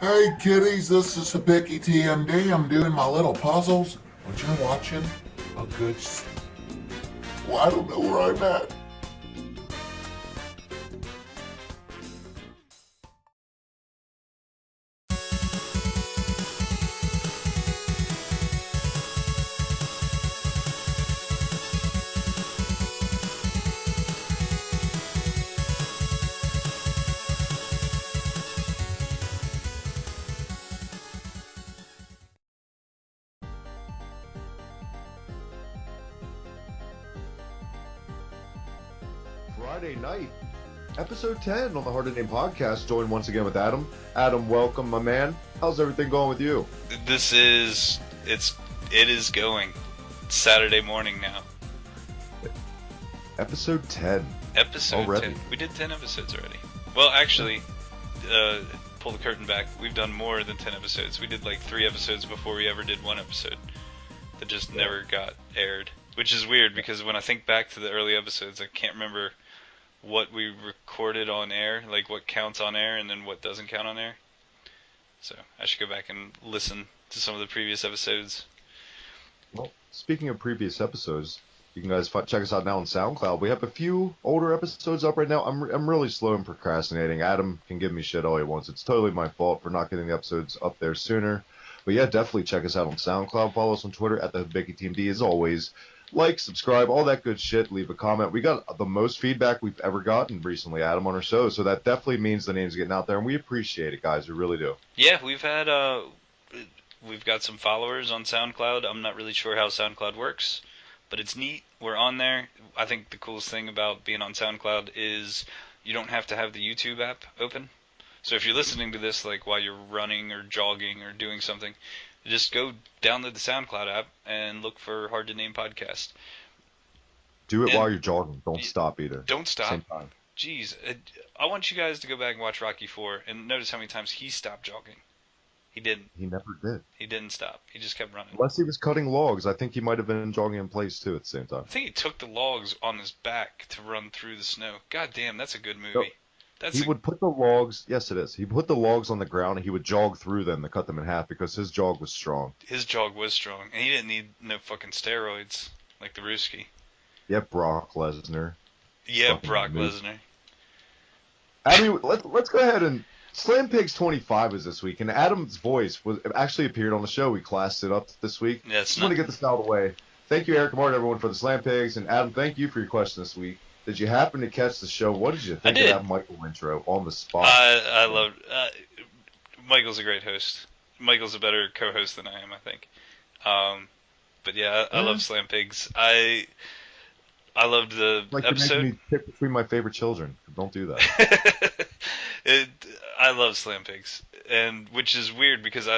Hey kiddies, this is Hibicky TMD. I'm doing my little puzzles, but you're watching a good. Well, I don't know where I'm at. Friday night, episode 10 on the Hard to Name podcast. Joined once again with Adam. Adam, welcome, my man. How's everything going with you? It is going. It's Saturday morning now. Episode 10. Episode already. 10. We did 10 episodes already. Well, actually, pull the curtain back. We've done more than 10 episodes. We did like 3 episodes before we ever did one episode that just never got aired. Which is weird because when I think back to the early episodes, I can't remember what we recorded on air, like what counts on air and then what doesn't count on air. So I should go back and listen to some of the previous episodes. Well, speaking of previous episodes, you can guys check us out now on SoundCloud. We have a few older episodes up right now. I'm really slow and procrastinating. Adam can give me shit all he wants. It's totally my fault for not getting the episodes up there sooner. But yeah, definitely check us out on SoundCloud. Follow us on Twitter at the Hibicky TMD as always. Like, subscribe, all that good shit. Leave a comment. We got the most feedback we've ever gotten recently, Adam, on our show. So that definitely means the name's getting out there, and we appreciate it, guys. We really do. Yeah, we've got some followers on SoundCloud. I'm not really sure how SoundCloud works, but it's neat. We're on there. I think the coolest thing about being on SoundCloud is you don't have to have the YouTube app open. So if you're listening to this like while you're running or jogging or doing something, just go download the SoundCloud app and look for Hard to Name Podcast. Do it while you're jogging. Don't stop either. Don't stop. Same time. Jeez, I want you guys to go back and watch Rocky IV and notice how many times he stopped jogging. He didn't. He never did. He didn't stop. He just kept running. Unless he was cutting logs. I think he might have been jogging in place, too, at the same time. I think he took the logs on his back to run through the snow. God damn, that's a good movie. Yep. He would put the logs, yes it is, he put the logs on the ground and he would jog through them to cut them in half because his jog was strong. His jog was strong, and he didn't need no fucking steroids like the Ruski. Yep, Brock Lesnar. Yeah, Brock Lesnar. I mean, let's go ahead and Slam Pigs 25 is this week, and Adam's voice actually appeared on the show. We classed it up this week. Yeah, just want to get this out of the way. Thank you, Eric Martin, everyone, for the Slam Pigs, and Adam, thank you for your question this week. Did you happen to catch the show? What did you think of that Michael intro on the spot? I loved Michael's a great host. Michael's a better co-host than I am, I think. But yeah, I love Slam Pigs. I loved the episode. You're making me pick between my favorite children. Don't do that. I love Slam Pigs, and which is weird because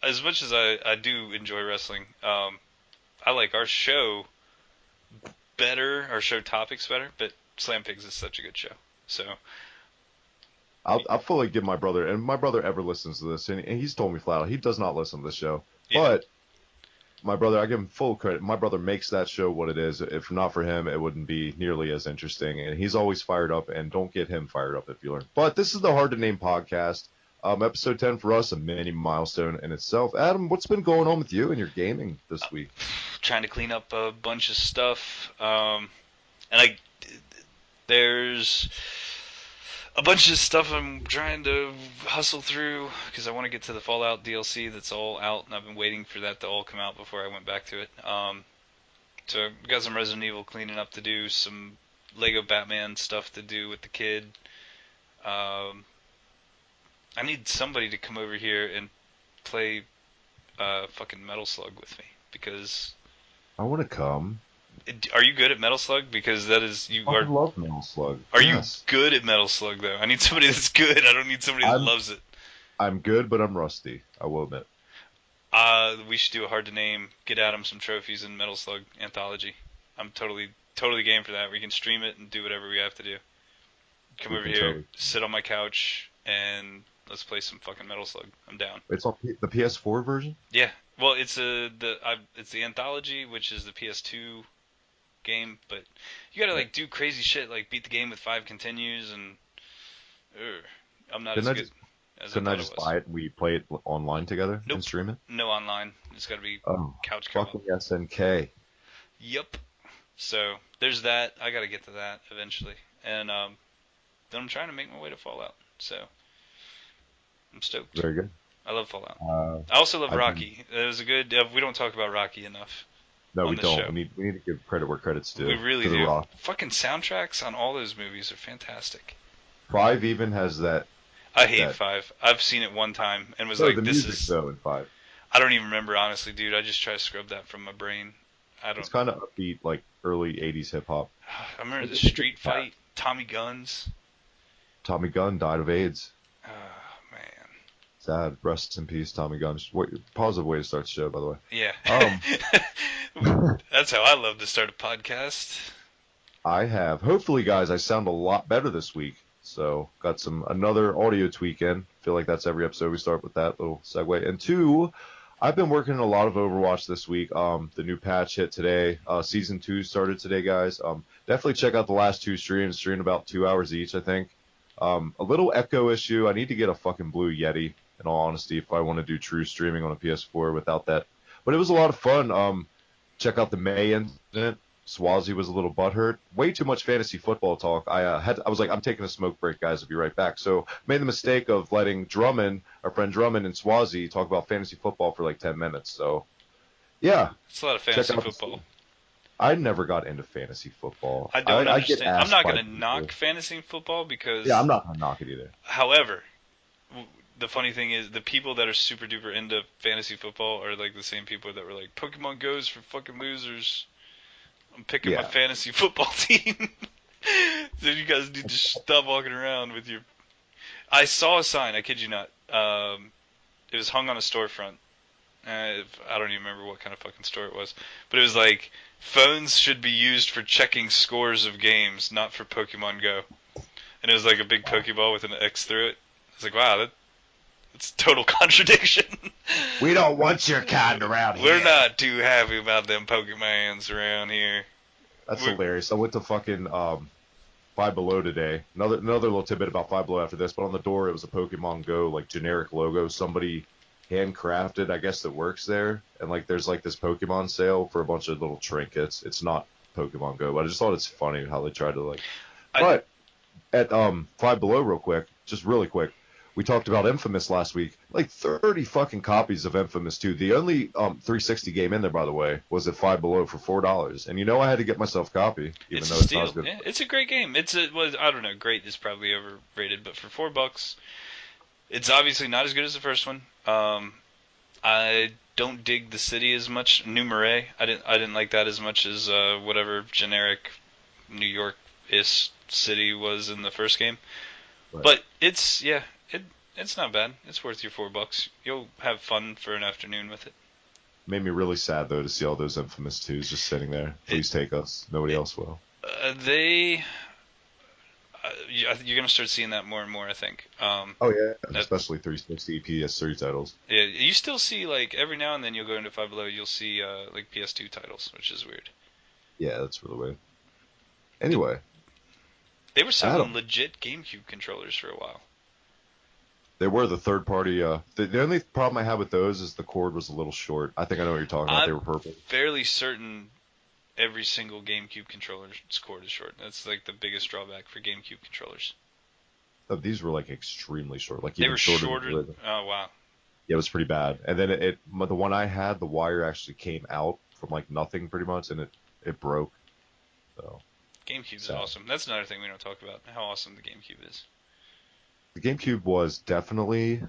as much as I do enjoy wrestling, I like our show better, our show topics better, but Slam Pigs is such a good show. So I'll fully give my brother, and my brother ever listens to this, and he's told me flat out he does not listen to this show. Yeah. But my brother, I give him full credit. My brother makes that show what it is. If not for him, it wouldn't be nearly as interesting. And he's always fired up, and don't get him fired up if you learn. But this is the Hard to Name podcast. Episode 10 for us, a mini milestone in itself. Adam, what's been going on with you and your gaming this week? Trying to clean up a bunch of stuff. There's a bunch of stuff I'm trying to hustle through because I want to get to the Fallout DLC that's all out, and I've been waiting for that to all come out before I went back to it. So I've got some Resident Evil cleaning up to do, some Lego Batman stuff to do with the kid. I need somebody to come over here and play fucking Metal Slug with me because I want to come. Are you good at Metal Slug? Because that is I love Metal Slug. Are you good at Metal Slug though? I need somebody that's good. I don't need somebody that loves it. I'm good, but I'm rusty. I will admit. We should do a hard to name. Get Adam some trophies in Metal Slug anthology. I'm totally game for that. We can stream it and do whatever we have to do. Come over here, sit on my couch, and let's play some fucking Metal Slug. I'm down. It's on the PS4 version? Yeah. Well, it's the anthology, which is the PS2 game, but you gotta like do crazy shit, like beat the game with 5 continues, and I'm not as good as So I then I thought it just was. buy it and we play it online together Nope. and stream it? No online. It's got to be Oh, couch co-op. fucking SNK. Yep. So there's that. I got to get to that eventually, and then I'm trying to make my way to Fallout. So I'm stoked. Very good. I love Fallout. Uh, I also love I've Rocky. It was a good. We don't talk about Rocky enough No, on we this don't. show. We need to give credit where credit's due. We really to The do. Rock. Fucking soundtracks on all those movies are fantastic. 5 even has that. I hate That- 5. I've seen it one time and was No, like, the this music is. though in 5. I don't even remember honestly, dude. I just try to scrub that from my brain. I It's don't. kind of upbeat, like early '80s hip hop. I remember the street fight, Tommy Guns. Tommy Gunn died of AIDS. Oh man. Sad. Rest in peace, Tommy Gunn. Positive way to start the show, by the way. Yeah. Um, That's how I love to start a podcast. I have. Hopefully, guys, I sound a lot better this week. So, got another audio tweak in. Feel like that's every episode we start with that little segue. And 2, I've been working a lot of Overwatch this week. The new patch hit today. Season 2 started today, guys. Definitely check out the last 2 streams. Streamed about 2 hours each, I think. A little echo issue. I need to get a fucking Blue Yeti, in all honesty, if I want to do true streaming on a PS4 without that. But it was a lot of fun. Check out the May incident. Swazi was a little butthurt. Way too much fantasy football talk. I was like, I'm taking a smoke break, guys. I'll be right back. So made the mistake of letting Drummond, our friend Drummond, and Swazi talk about fantasy football for like 10 minutes. So, yeah. It's a lot of Check fantasy out football. I never got into fantasy football. I don't I get understand. I'm asked not by going to people. knock fantasy football because. Yeah, I'm not gonna knock it either. However, the funny thing is, the people that are super duper into fantasy football are like the same people that were like, Pokemon Go's for fucking losers. I'm picking my Yeah. fantasy football team. So you guys need to stop walking around with your. I saw a sign. I kid you not. It was hung on a storefront. I don't even remember what kind of fucking store it was, but it was like, phones should be used for checking scores of games, not for Pokemon Go. And it was like a big Pokeball with an X through it. I was like, wow, that's total contradiction. We don't want your kind around here. We're not too happy about them Pokemons around here. That's hilarious. I went to fucking Five Below today. Another little tidbit about Five Below after this, but on the door it was a Pokemon Go like generic logo. Somebody handcrafted, I guess, that works there. And like there's like this Pokemon sale for a bunch of little trinkets. It's not Pokemon Go, but I just thought it's funny how they tried to like. But at Five Below, real quick, just really quick. We talked about Infamous last week. Like 30 fucking copies of Infamous 2. The only 360 game in there, by the way, was at Five Below for $4. And you know I had to get myself a copy, even It's though a it's steal. not as good. Yeah, it's a great game. I don't know, great is probably overrated, but for $4, it's obviously not as good as the first one. I don't dig the city as much. New Marais, I didn't like that as much as whatever generic New York-ish city was in the first game. Right. But it's not bad. It's worth your $4. You'll have fun for an afternoon with it. Made me really sad, though, to see all those Infamous 2s just sitting there. Please take us. Nobody else will. You're gonna start seeing that more and more, I think. Oh, yeah. Especially 360 PS3 titles. Yeah, you still see, like, every now and then you'll go into Five Below, you'll see like PS2 titles, which is weird. Yeah, that's really weird. Anyway. They were selling Adam. legit GameCube controllers for a while. They were the third party. The only problem I had with those is the cord was a little short. I think I know what you're talking about. They were purple. Fairly certain every single GameCube controller's cord is short. That's like the biggest drawback for GameCube controllers. Oh, these were like extremely short. Like They even were shorter. shorter. Oh wow. Yeah, it was pretty bad. And then the one I had, the wire actually came out from like nothing pretty much, and it broke. So GameCube's sad. awesome. That's another thing we don't talk about. How awesome the GameCube is. The GameCube was definitely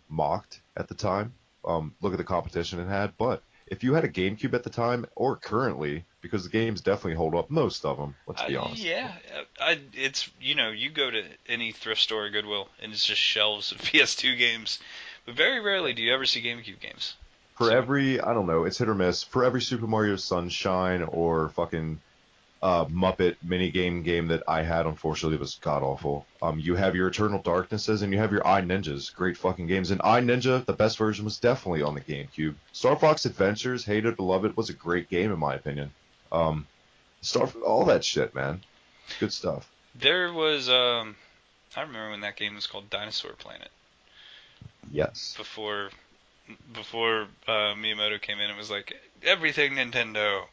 mocked at the time. Look at the competition it had. But if you had a GameCube at the time or currently, because the games definitely hold up, most of them. Let's be honest. Yeah, it's you go to any thrift store or Goodwill and it's just shelves of PS2 games, but very rarely do you ever see GameCube games. For So- every, I don't know, it's hit or miss. For every Super Mario Sunshine or fucking Muppet minigame game that I had, unfortunately, was god awful. You have your Eternal Darknesses and you have your iNinjas, great fucking games. And iNinja, the best version, was definitely on the GameCube. Star Fox Adventures, hate it or love it, was a great game in my opinion. All that shit, man, good stuff. There was I remember when that game was called Dinosaur Planet. Yes. before Miyamoto came in and was like, everything Nintendo,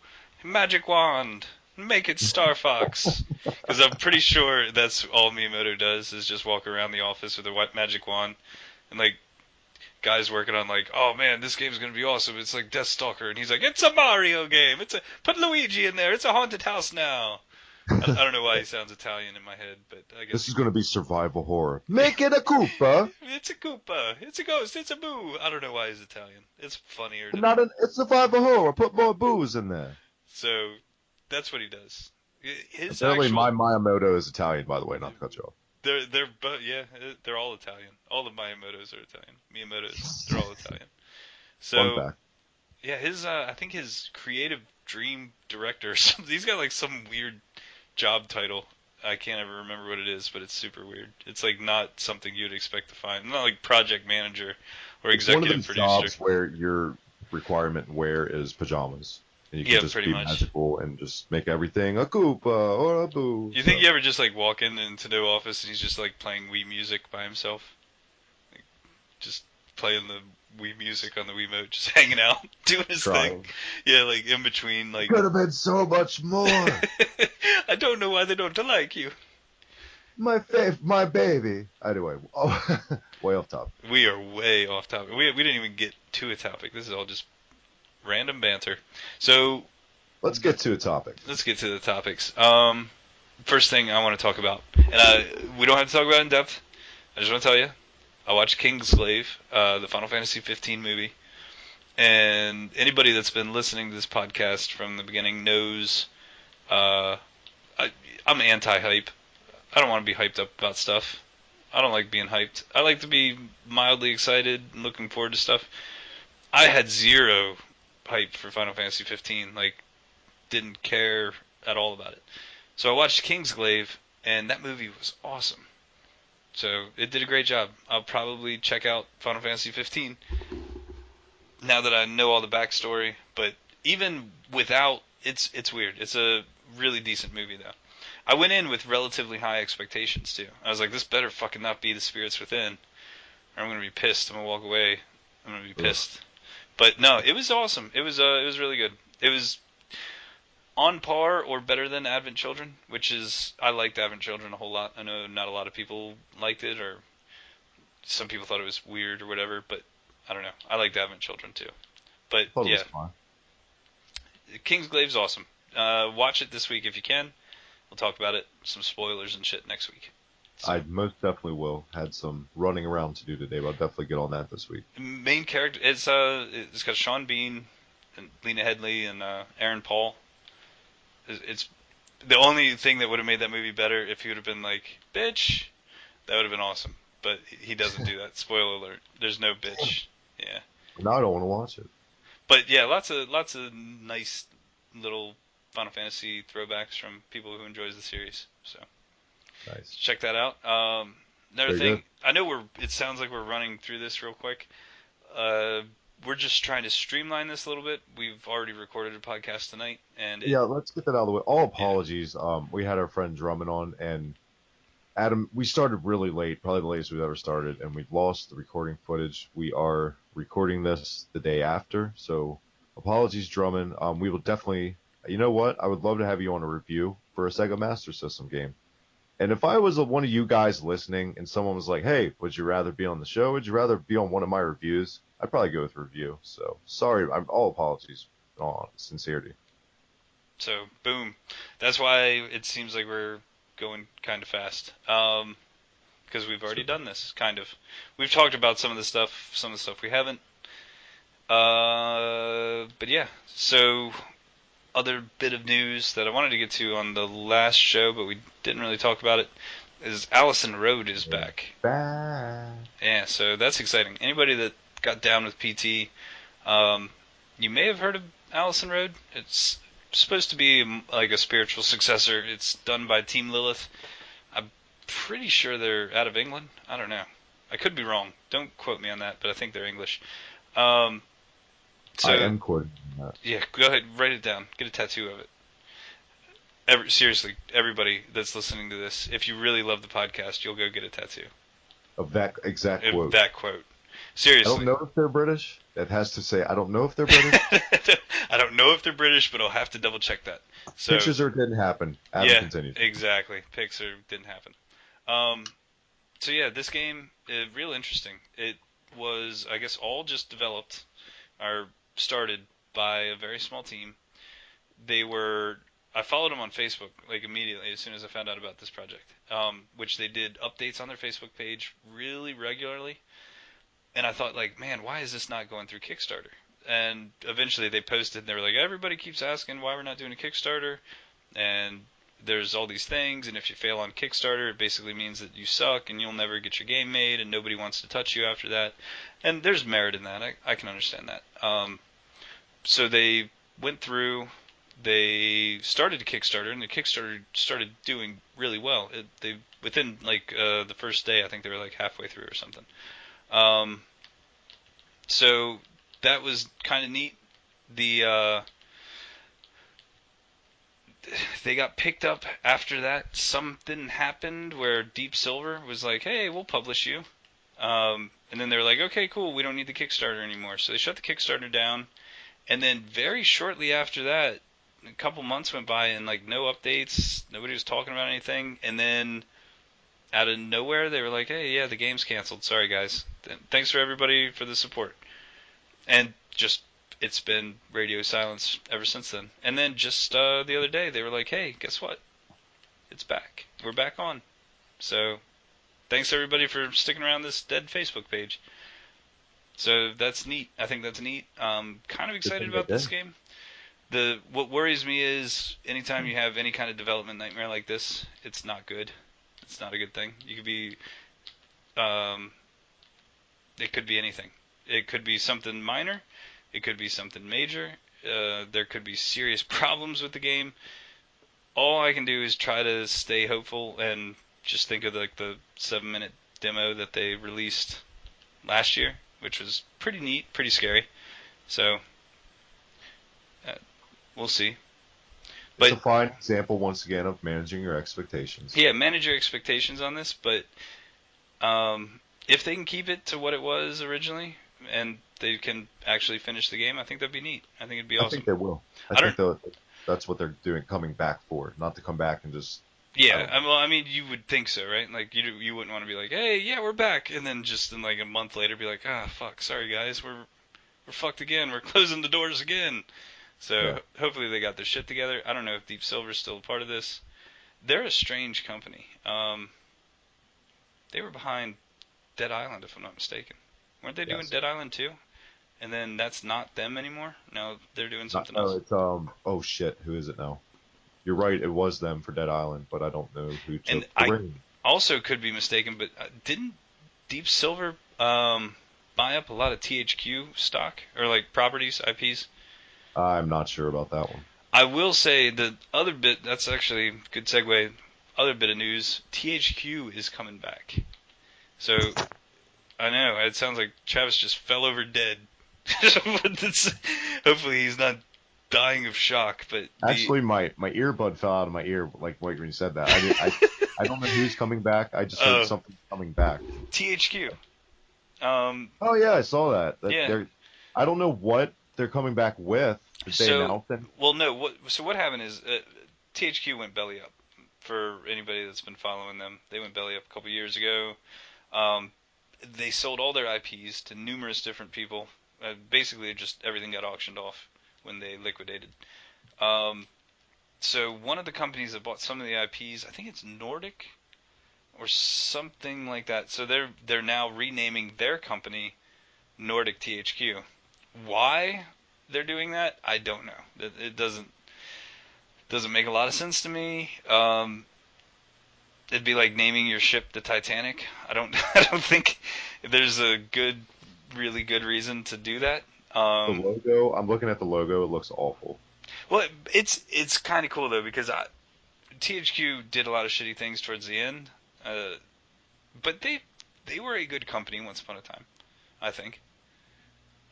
magic wand, make it Star Fox. Because I'm pretty sure that's all Miyamoto does is just walk around the office with a white magic wand, and like guys working on like, oh man, this game's gonna be awesome. It's like Deathstalker, and he's like, it's a Mario game. Put Luigi in there. It's a haunted house now. I don't know why he sounds Italian in my head, but I guess This is going to be survival horror. Make it a Koopa. it's a Koopa. It's a ghost. It's a boo. I don't know why he's Italian. It's funnier. It's survival horror. Put more booze in there. So that's what he does. His Apparently, actual, my Miyamoto is Italian, by the way, not to cut you off. they're all Italian. All the Miyamotos are Italian. Miyamotos, they're all Italian. So Fun fact. yeah, his I think his creative dream director or something. He's got like some weird job title. I can't ever remember what it is, but it's super weird. It's like not something you'd expect to find. Not like project manager or executive it's one of producer. those jobs where your requirement in wear is pajamas. And you can just pretty be much. magical and just make everything a Koopa or a boo. You think you ever just like walk in the Nintendo office and he's just like playing Wii music by himself? Like, just playing the Wii music on the Wiimote, just hanging out, doing his thing. Yeah, like in between, like. Could have been so much more. I don't know why they don't like you. My baby. Anyway, way off topic. We are way off topic. We didn't even get to a topic. This is all just random banter. So Let's get to a topic. let's get to the topics. First thing I want to talk about, and we don't have to talk about it in depth. I just want to tell you, I watched Kingsglaive, the Final Fantasy 15 movie, and anybody that's been listening to this podcast from the beginning knows I'm anti-hype. I don't want to be hyped up about stuff. I don't like being hyped. I like to be mildly excited and looking forward to stuff. I had zero hype for Final Fantasy 15. Like, didn't care at all about it. So I watched Kingsglaive, and that movie was awesome. So it did a great job. I'll probably check out Final Fantasy 15 now that I know all the backstory. But even without, it's weird. It's a really decent movie, though. I went in with relatively high expectations, too. I was like, this better fucking not be The Spirits Within, or I'm going to be pissed. I'm going to walk away. I'm going to be pissed. But no, it was awesome. It was really good. It was on par or better than Advent Children, which is, I liked Advent Children a whole lot. I know not a lot of people liked it, or some people thought it was weird or whatever, but I don't know. I liked Advent Children too. But yeah, Kingsglaive's awesome. Watch it this week if you can. We'll talk about it. Some spoilers and shit next week. So, I most definitely will. Had some running around to do today, but I'll definitely get on that this week. Main character, it's got Sean Bean and Lena Headey and Aaron Paul. It's the only thing that would have made that movie better if he would have been like, bitch. That would have been awesome. But he doesn't do that. Spoiler alert. There's no bitch. Yeah. Now I don't want to watch it. But yeah, lots of nice little Final Fantasy throwbacks from people who enjoys the series. So Nice. check that out. Another Very thing, good. I know it sounds like we're running through this real quick. We're just trying to streamline this a little bit. We've already recorded a podcast tonight, and Yeah, let's get that out of the way. All apologies. We had our friend Drummond on, and Adam, we started really late, probably the latest we've ever started, and we've lost the recording footage. We are recording this the day after, so apologies, Drummond. We will definitely, you know what? I would love to have you on a review for a Sega Master System game. And if I was one of you guys listening and someone was like, hey, would you rather be on the show? Would you rather be on one of my reviews? I'd probably go with review. So sorry, all apologies, in all sincerity. so boom. That's why it seems like we're going kind of fast. Because we've already done this, kind of. We've talked about some of the stuff we haven't. But yeah, so other bit of news that I wanted to get to on the last show, but we didn't really talk about it, is Allison Road is back. Bye. Yeah, so that's exciting. Anybody that got down with PT, you may have heard of Allison Road. It's supposed to be like a spiritual successor. It's done by Team Lilith. I'm pretty sure they're out of England. I don't know. I could be wrong. Don't quote me on that, but I think they're English. So, I am quoting that. yeah, go ahead, write it down. Get a tattoo of it. Seriously, everybody that's listening to this, if you really love the podcast, you'll go get a tattoo. Of that exact quote. That quote. Seriously. I don't know if they're British. It has to say, I don't know if they're British. I don't know if they're British, but I'll have to double check that. So, Pictures or didn't happen. Adam yeah, continues. exactly. Pixar didn't happen. So yeah, this game is real interesting. It was, I guess, all just developed or started by a very small team. I followed them on Facebook like immediately as soon as I found out about this project, which they did updates on their Facebook page really regularly. And I thought, like, man, why is this not going through Kickstarter? And eventually they posted, and they were like, everybody keeps asking why we're not doing a Kickstarter, and there's all these things, and if you fail on Kickstarter, it basically means that you suck, and you'll never get your game made, and nobody wants to touch you after that. And there's merit in that. I can understand that. So they went through, they started a Kickstarter, and the Kickstarter started doing really well. Within, like, the first day, I think they were, like, halfway through or something. So that was kind of neat. They got picked up after that. Something happened where Deep Silver was like, hey, we'll publish you. And then they were like, okay, cool, we don't need the Kickstarter anymore. So they shut the Kickstarter down. And then very shortly after that, a couple months went by and like no updates, nobody was talking about anything. And then out of nowhere, they were like, hey, yeah, the game's canceled. Sorry, guys. Thanks for everybody for the support. And just, it's been radio silence ever since then. And then just the other day, they were like, hey, guess what? It's back. We're back on. So thanks, everybody, for sticking around this dead Facebook page. So that's neat. I think that's neat. Kind of excited about this game. What worries me is anytime you have any kind of development nightmare like this, it's not good. It's not a good thing. You could be, it could be anything. It could be something minor. It could be something major. There could be serious problems with the game. All I can do is try to stay hopeful and just think of like the 7-minute demo that they released last year, which was pretty neat, pretty scary. So we'll see. It's a fine example, once again, of managing your expectations. Yeah, manage your expectations on this, but if they can keep it to what it was originally, and they can actually finish the game, I think that'd be neat. I think it'd be awesome. I think they will. I think that's what they're doing, coming back for, not to come back and just... Yeah, well, I mean, you would think so, right? Like, you wouldn't want to be like, hey, yeah, we're back, and then just in like a month later be like, fuck, sorry guys, we're fucked again, we're closing the doors again. So yeah. Hopefully they got their shit together. I don't know if Deep Silver's still a part of this. They're a strange company. They were behind Dead Island, if I'm not mistaken. Weren't they doing Dead Island 2? And then that's not them anymore? No, they're doing something else. It's oh shit, who is it now? You're right, it was them for Dead Island, but I don't know who took the ring. Also could be mistaken, but didn't Deep Silver buy up a lot of THQ stock or like properties, IPs? I'm not sure about that one. I will say the other bit, that's actually a good segue, other bit of news, THQ is coming back. So, I know, it sounds like Travis just fell over dead. Hopefully he's not dying of shock, but... Actually, my earbud fell out of my ear, like when you said that. I don't know who's coming back, I just heard something coming back. THQ. Oh yeah, I saw that. Yeah. I don't know what they're coming back with. Did they announce them? Well, no. What happened is THQ went belly up. For anybody that's been following them, they went belly up a couple years ago. They sold all their IPs to numerous different people. Basically, just everything got auctioned off when they liquidated. So one of the companies that bought some of the IPs, I think it's Nordic or something like that. So they're now renaming their company Nordic THQ. Why they're doing that, I don't know. It doesn't make a lot of sense to me. It'd be like naming your ship the Titanic. I don't think there's a really good reason to do that. The logo, I'm looking at the logo. It looks awful. Well, it's kind of cool though because THQ did a lot of shitty things towards the end, but they were a good company once upon a time, I think.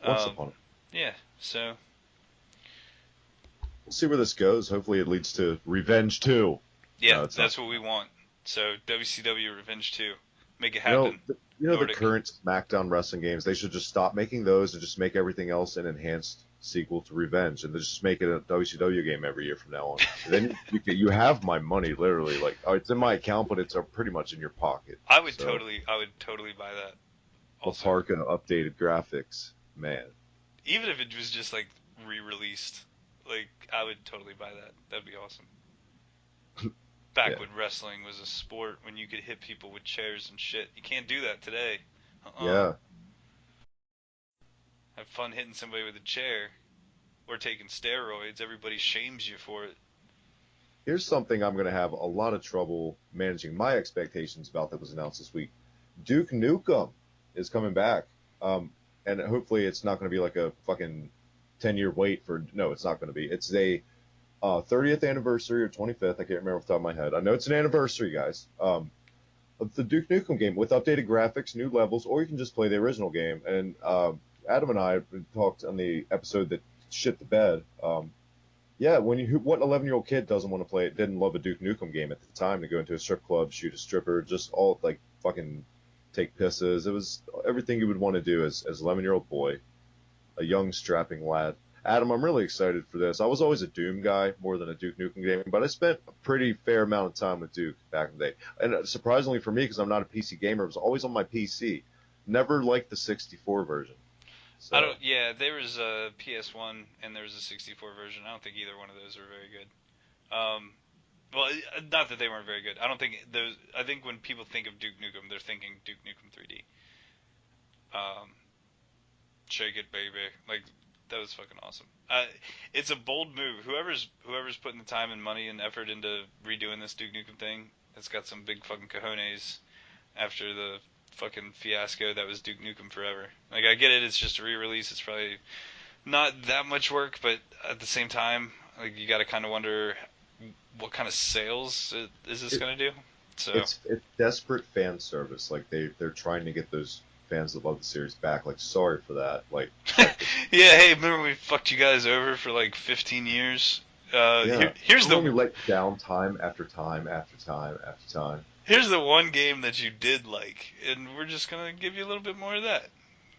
Once upon a time. Yeah, so we'll see where this goes. Hopefully it leads to Revenge 2. Yeah, that's what we want. So WCW Revenge 2. Make it happen. The Nordic. current SmackDown wrestling games, they should just stop making those and just make everything else an enhanced sequel to Revenge, and just make it a WCW game every year from now on. And then you have my money, literally. Like, it's in my account, but it's pretty much in your pocket. I would totally buy that. Also. Laparca updated graphics, man. Even if it was just like re-released, like I would totally buy that. That'd be awesome. Back when wrestling was a sport, when you could hit people with chairs and shit. You can't do that today. Yeah. Have fun hitting somebody with a chair or taking steroids. Everybody shames you for it. Here's something I'm going to have a lot of trouble managing my expectations about that was announced this week. Duke Nukem is coming back. And hopefully it's not going to be like a fucking 10-year wait for... No, it's not going to be. It's a 30th anniversary or 25th. I can't remember off the top of my head. I know it's an anniversary, guys. Of the Duke Nukem game with updated graphics, new levels, or you can just play the original game. And Adam and I talked on the episode that shit the bed. Yeah, what 11-year-old kid doesn't want to play it? Didn't love a Duke Nukem game at the time, to go into a strip club, shoot a stripper, just all like fucking take pisses. It was everything you would want to do as an 11-year-old boy, a young strapping lad. Adam, I'm really excited for this. I was always a Doom guy more than a Duke Nukem game, but I spent a pretty fair amount of time with Duke back in the day. And surprisingly for me, because I'm not a PC gamer, it was always on my PC. Never liked the 64 version. So. There was a PS1 and there was a 64 version. I don't think either one of those were very good. Well, not that they weren't very good. I don't think those. I think when people think of Duke Nukem, they're thinking Duke Nukem 3D. Shake it, baby! Like that was fucking awesome. It's a bold move. Whoever's putting the time and money and effort into redoing this Duke Nukem thing, has got some big fucking cojones. After the fucking fiasco that was Duke Nukem Forever. Like, I get it, it's just a re-release, it's probably not that much work, but at the same time, like, you gotta kind of wonder what kind of sales is this gonna do? So it's desperate fan service. Like, they're trying to get those fans that love the series back. Like, sorry for that. Like, yeah, hey, remember we fucked you guys over for like 15 years? Here's the you let down time after time after time after time. Here's the one game that you did like, and we're just gonna give you a little bit more of that.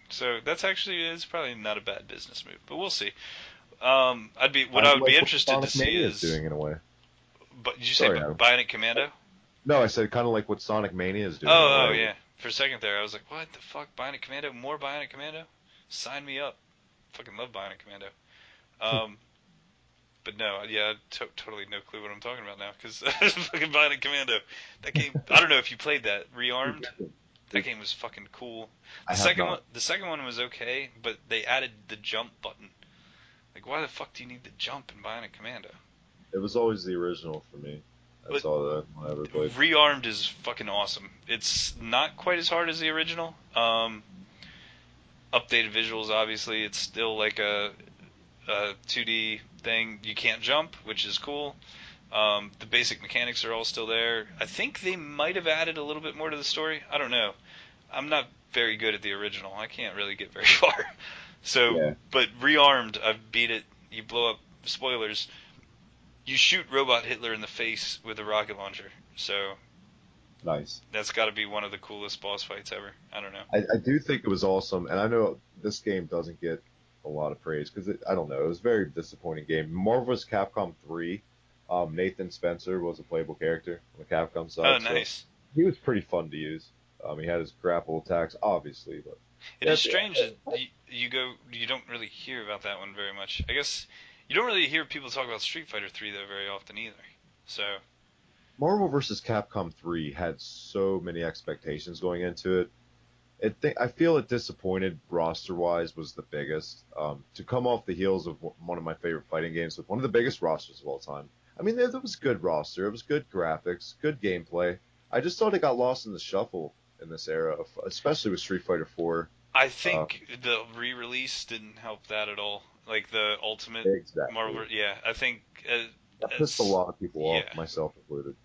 So that's actually is probably not a bad business move, but we'll see. I would be interested to see is doing in a way. But did you say Bionic Commando? No, I said kind of like what Sonic Mania is doing. Oh yeah. For a second there, I was like, what the fuck, Bionic Commando? More Bionic Commando? Sign me up. Fucking love Bionic Commando. But no, yeah, totally no clue what I'm talking about now, because fucking Bionic Commando. That game, I don't know if you played that, Rearmed. That game was fucking cool. The second one was okay, but they added the jump button. Like, why the fuck do you need the jump in Bionic Commando? It was always the original for me. That's all that I ever played. Rearmed is fucking awesome. It's not quite as hard as the original. Updated visuals, obviously. It's still like a 2D thing. You can't jump, which is cool. The basic mechanics are all still there. I think they might have added a little bit more to the story. I don't know. I'm not very good at the original. I can't really get very far. But Rearmed, I've beat it. You blow up, spoilers, you shoot Robot Hitler in the face with a rocket launcher. So nice. That's got to be one of the coolest boss fights ever. I don't know. I do think it was awesome, and I know this game doesn't get a lot of praise because I don't know, it was a very disappointing game. Marvel vs. Capcom 3, Nathan Spencer was a playable character on the Capcom side. Oh, nice. So he was pretty fun to use. He had his grapple attacks, obviously, but it is strange that you don't really hear about that one very much. I guess you don't really hear people talk about Street Fighter 3 though very often either. So Marvel vs. Capcom 3 had so many expectations going into it. I feel it disappointed roster-wise was the biggest. To come off the heels of one of my favorite fighting games with one of the biggest rosters of all time. I mean, there was good roster. It was good graphics, good gameplay. I just thought it got lost in the shuffle in this era, especially with Street Fighter 4. I think the re-release didn't help that at all. Like the Ultimate Marvel, yeah. I think that pissed a lot of people off, myself included.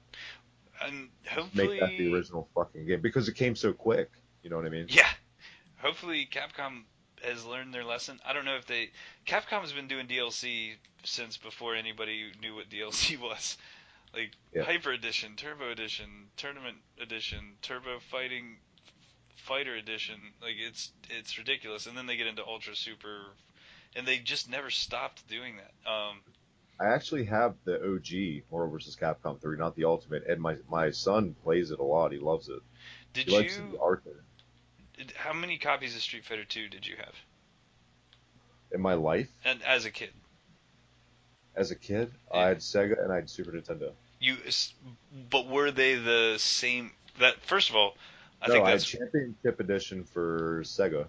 And hopefully make that the original fucking game because it came so quick. You know what I mean? Yeah. Hopefully Capcom has learned their lesson. I don't know if Capcom has been doing DLC since before anybody knew what DLC was. Like Yeah. Hyper Edition, Turbo Edition, Tournament Edition, Turbo Fighting Fighter Edition. Like it's ridiculous. And then they get into Ultra Super, and they just never stopped doing that. I actually have the OG Marvel vs. Capcom 3, not the Ultimate, and my son plays it a lot. He loves it. Did He likes the you? art there. How many copies of Street Fighter 2 did you have? In my life, And as a kid, as a kid, Yeah. I had Sega and I had Super Nintendo. but were they the same? That first of all, I No, think I had that's Championship Edition for Sega,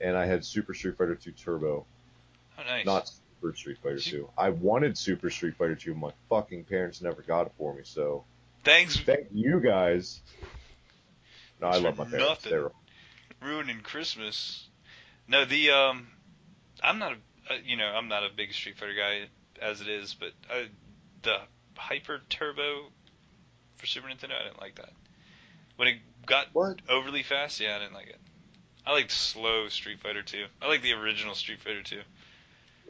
and I had Super Street Fighter 2 Turbo, oh nice. not Super Street Fighter See- 2. I wanted Super Street Fighter 2, my fucking parents never got it for me, so Thanks, thank you guys. No, I Thanks love for my parents. nothing. They're ruining Christmas. No, I'm not I'm not a big Street Fighter guy as it is, but the Hyper Turbo for Super Nintendo, I didn't like that. When it got what? overly fast, yeah, I didn't like it. I liked slow Street Fighter 2. I like the original Street Fighter 2.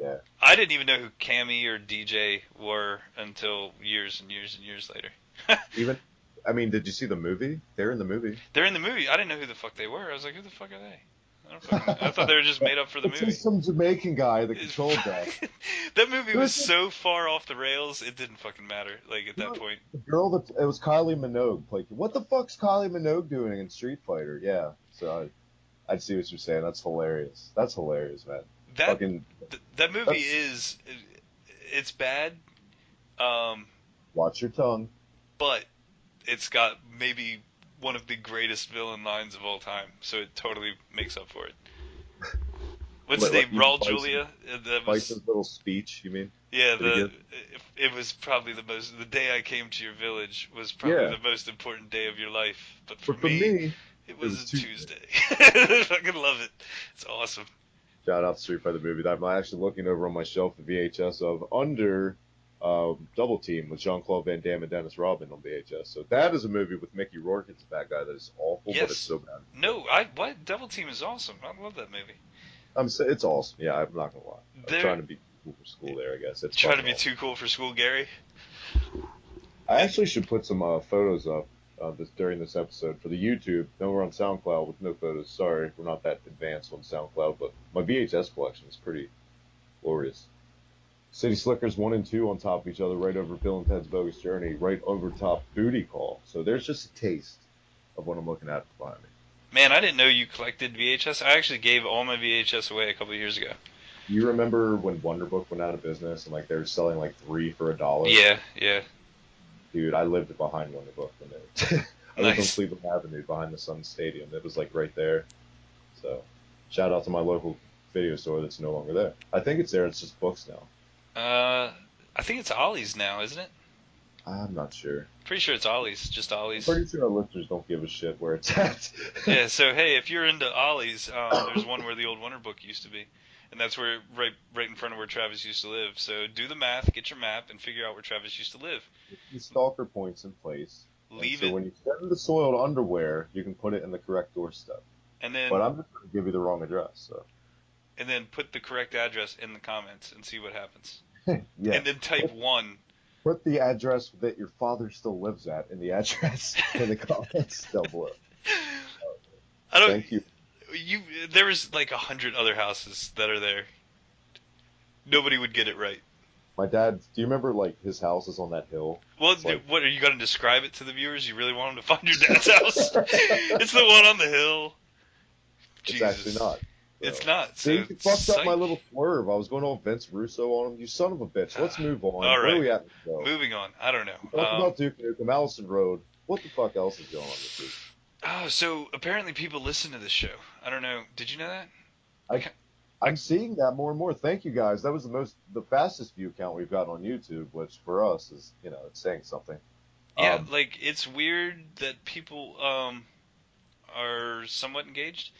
Yeah. I didn't even know who Cammy or DJ were until years and years and years later. Even, I mean, did you see the movie? They're in the movie. They're in the movie. I didn't know who the fuck they were. I was like, who the fuck are they? I thought they were just made up for the It's movie. just some Jamaican guy that controlled that. That movie was so far off the rails, it didn't fucking matter. Like at that point, The girl that it was Kylie Minogue. Like, what the fuck's Kylie Minogue doing in Street Fighter? Yeah. So I see what you're saying. That's hilarious. That's hilarious, man. that Fucking that movie it's bad, watch your tongue. but it's got maybe one of the greatest villain lines of all time, so it totally makes up for it. What's his Like name? Raul Bison- Julia. That was Bison's little speech. You mean? yeah. Did he It was probably the day I came to your village was probably Yeah. the most important day of your life. But But for me, it was was a Tuesday. Tuesday. I fucking love it. It's awesome. shout out to Street Fighter movie that I'm actually looking over on my shelf the VHS of under Double Team with Jean-Claude Van Damme and Dennis Rodman on VHS. So that is a movie with Mickey Rourke. It's a bad guy that is awful, Yes. but it's so bad. No, what Devil Team is awesome. I love that movie. It's awesome. Yeah, I'm not gonna lie. I'm There- trying to be cool for school there, I guess. It's Trying to fucking be too cool for school, Gary. awesome. I actually should put some photos up during this episode for the YouTube. Then we're on SoundCloud with no photos. Sorry, we're not that advanced on SoundCloud, but my VHS collection is pretty glorious. City Slickers 1 and 2 on top of each other, right over Bill and Ted's Bogus Journey, right over top Booty Call. So there's just a taste of what I'm looking at behind me. Man, I didn't know you collected VHS. I actually gave all my VHS away a couple of years ago. You remember when Wonderbook went out of business and like they were selling like 3 for $1? Yeah. Dude, I lived behind Wonderbook when they I lived on Nice. Cleveland Avenue behind the Sun Stadium. It was like right there. So shout out to my local video store that's no longer there. I think it's there, it's just books now. I think it's Ollie's now, isn't it? I'm not sure. Pretty sure it's Ollie's, just I'm Ollie's. pretty sure our listeners don't give a shit where it's at. Yeah, so hey, if you're into Ollie's, there's one where the old Wonder Book used to be. And that's where right in front of where Travis used to live. So do the math, get your map, and figure out where Travis used to live. The stalker points in place. And Leave so it, when you send the soiled underwear, you can put it in the correct doorstep. and then But I'm just going to give you the wrong address. So put the correct address in the comments and see what happens. yeah, And then type 1. put the address that your father still lives at in the address in the comments down below. I don't. Thank you. There was like 100 other houses that are there. Nobody would get it right. My dad, do you remember like his house is on that hill? Well, It's like- what are you going to describe it to the viewers? You really want them to find your dad's house? It's the one on the hill. It's Jesus. actually not. It's not. So See, you fucked up my psych. little swerve. I was going on Vince Russo on him. You son of a bitch. Let's move on. All Where right. are we at? Though? Moving on. I don't Talk know. about Duke Nukem, Allison Road. What the fuck else is going on this week? So apparently people listen to this show. I don't know. Did you know that? I'm seeing that more and more. Thank you guys. That was the fastest view count we've gotten on YouTube, which for us is, it's saying something. Yeah, like it's weird that people are somewhat engaged.